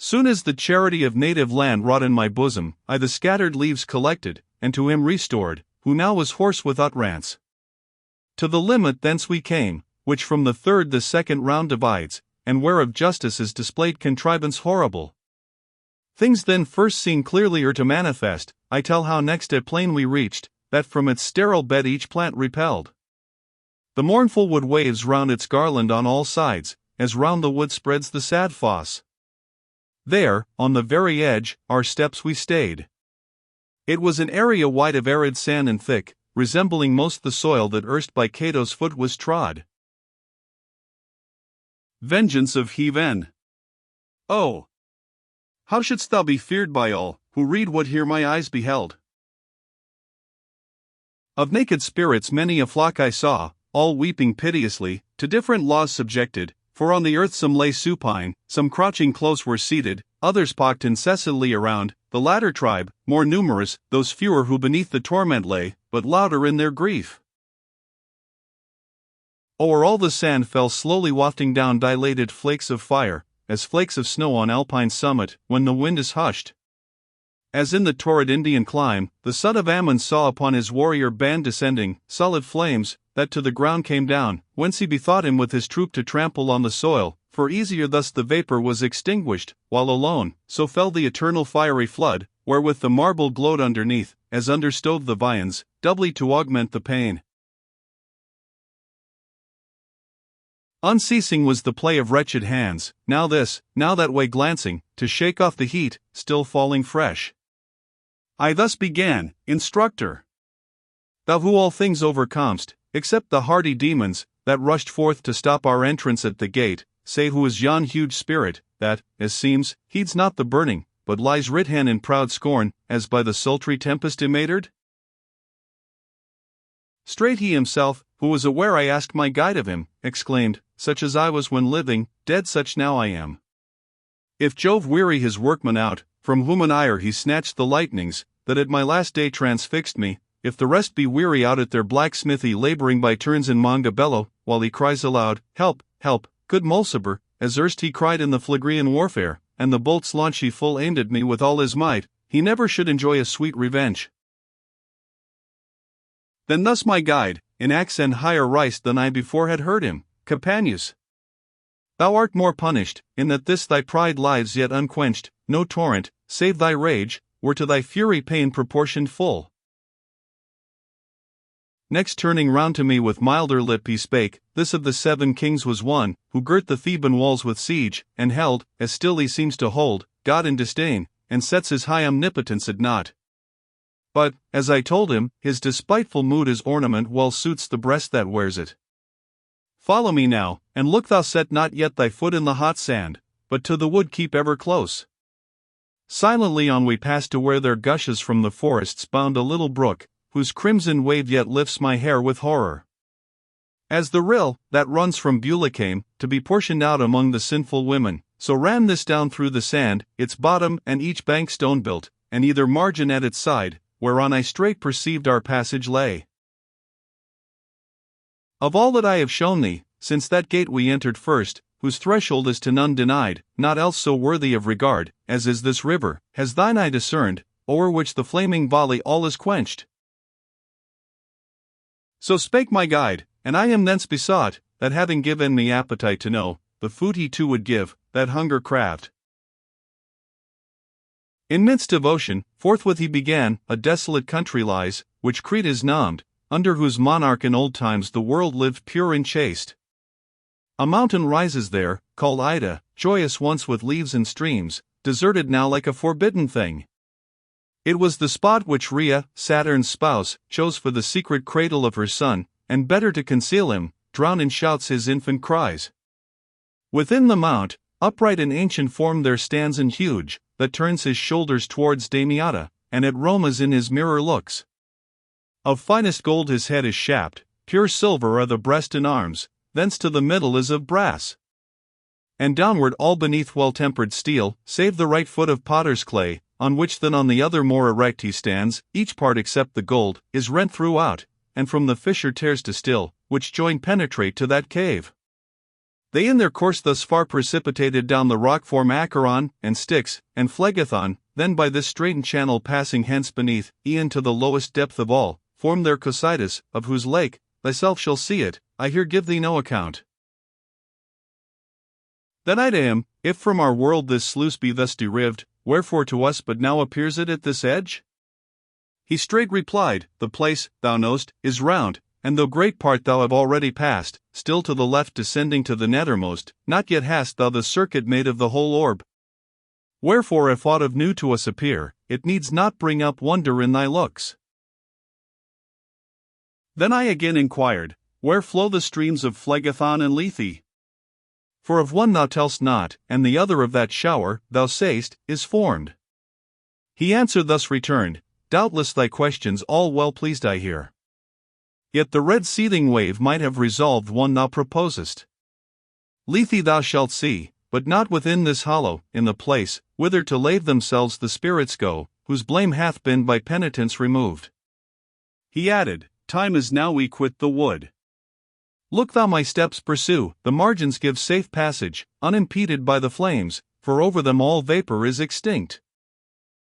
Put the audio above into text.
Soon as the charity of native land wrought in my bosom, I the scattered leaves collected, and to him restored, who now was hoarse with utterance. To the limit thence we came, which from the third the second round divides, and whereof justice is displayed contrivance horrible. Things then first seen clearly are to manifest, I tell how next a plain we reached, that from its sterile bed each plant repelled. The mournful wood waves round its garland on all sides, as round the wood spreads the sad fosse. There, on the very edge, our steps we stayed. It was an area wide of arid sand and thick, resembling most the soil that erst by Cato's foot was trod. Vengeance of Heaven. Oh! How shouldst thou be feared by all, who read what here my eyes beheld? Of naked spirits many a flock I saw, all weeping piteously, to different laws subjected, for on the earth some lay supine, some crouching close were seated, others pocked incessantly around, the latter tribe, more numerous, those fewer who beneath the torment lay, but louder in their grief. O'er all the sand fell slowly wafting down dilated flakes of fire, as flakes of snow on alpine summit, when the wind is hushed. As in the torrid Indian clime, the son of Ammon saw upon his warrior band descending, solid flames, that to the ground came down, whence he bethought him with his troop to trample on the soil, for easier thus the vapor was extinguished, while alone, so fell the eternal fiery flood, wherewith the marble glowed underneath, as understove the viands, doubly to augment the pain. Unceasing was the play of wretched hands, now this, now that way glancing, to shake off the heat, still falling fresh. I thus began, Instructor. Thou who all things overcomest, except the hardy demons, that rushed forth to stop our entrance at the gate, say who is yon huge spirit, that, as seems, heeds not the burning, but lies written in proud scorn, as by the sultry tempest immatered? Straight he himself, who was aware I asked my guide of him, exclaimed, such as I was when living, dead such now I am. If Jove weary his workmen out, from whom in ire he snatched the lightnings, that at my last day transfixed me, if the rest be weary out at their blacksmithy laboring by turns in Mongabello, while he cries aloud, help, help, good Mulciber, as erst he cried in the Phlegrean warfare, and the bolts launch he full aimed at me with all his might, he never should enjoy a sweet revenge. Then thus my guide, in accent higher riced than I before had heard him, Capaneus, thou art more punished, in that this thy pride lies yet unquenched, no torrent, save thy rage, were to thy fury pain proportioned full. Next turning round to me with milder lip he spake, this of the 7 kings was one, who girt the Theban walls with siege, and held, as still he seems to hold, God in disdain, and sets his high omnipotence at naught. But, as I told him, his despiteful mood as ornament well suits the breast that wears it. Follow me now, and look thou set not yet thy foot in the hot sand, but to the wood keep ever close. Silently on we pass to where there gushes from the forests bound a little brook, whose crimson wave yet lifts my hair with horror. As the rill, that runs from Beulah came, to be portioned out among the sinful women, so ran this down through the sand, its bottom and each bank stone built, and either margin at its side, whereon I straight perceived our passage lay. Of all that I have shown thee, since that gate we entered first, whose threshold is to none denied, not else so worthy of regard, as is this river, has thine eye discerned, o'er which the flaming volley all is quenched. So spake my guide, and I am thence besought, that having given me appetite to know, the food he too would give, that hunger craved. In midst of ocean, forthwith he began, a desolate country lies, which Crete is named, under whose monarch in old times the world lived pure and chaste. A mountain rises there, called Ida, joyous once with leaves and streams, deserted now like a forbidden thing. It was the spot which Rhea, Saturn's spouse, chose for the secret cradle of her son, and better to conceal him, drown in shouts his infant cries. Within the mount, upright and ancient form there stands and huge, that turns his shoulders towards Damiata, and at Roma's in his mirror looks. Of finest gold his head is shapt, pure silver are the breast and arms, thence to the middle is of brass. And downward all beneath well-tempered steel, save the right foot of potter's clay, on which than on the other more erect he stands, each part except the gold, is rent throughout, and from the fissure tears to still, which join penetrate to that cave. They in their course thus far precipitated down the rock form Acheron, and Styx, and Phlegethon, then by this straitened channel passing hence beneath, e'en to the lowest depth of all, form their Cocytus, of whose lake, thyself shall see it, I here give thee no account. Then I to him, if from our world this sluice be thus derived, wherefore to us but now appears it at this edge? He straight replied, the place, thou know'st, is round, and though great part thou have already passed, still to the left descending to the nethermost, not yet hast thou the circuit made of the whole orb. Wherefore if aught of new to us appear, it needs not bring up wonder in thy looks. Then I again inquired, where flow the streams of Phlegethon and Lethe? For of one thou tell'st not, and the other of that shower, thou say'st, is formed. He answered thus returned, doubtless thy questions all well pleased I hear. Yet the red seething wave might have resolved one thou proposest. Lethe thou shalt see, but not within this hollow, in the place, whither to lave themselves the spirits go, whose blame hath been by penitence removed. He added, time is now we quit the wood. Look thou my steps pursue, the margins give safe passage, unimpeded by the flames, for over them all vapor is extinct.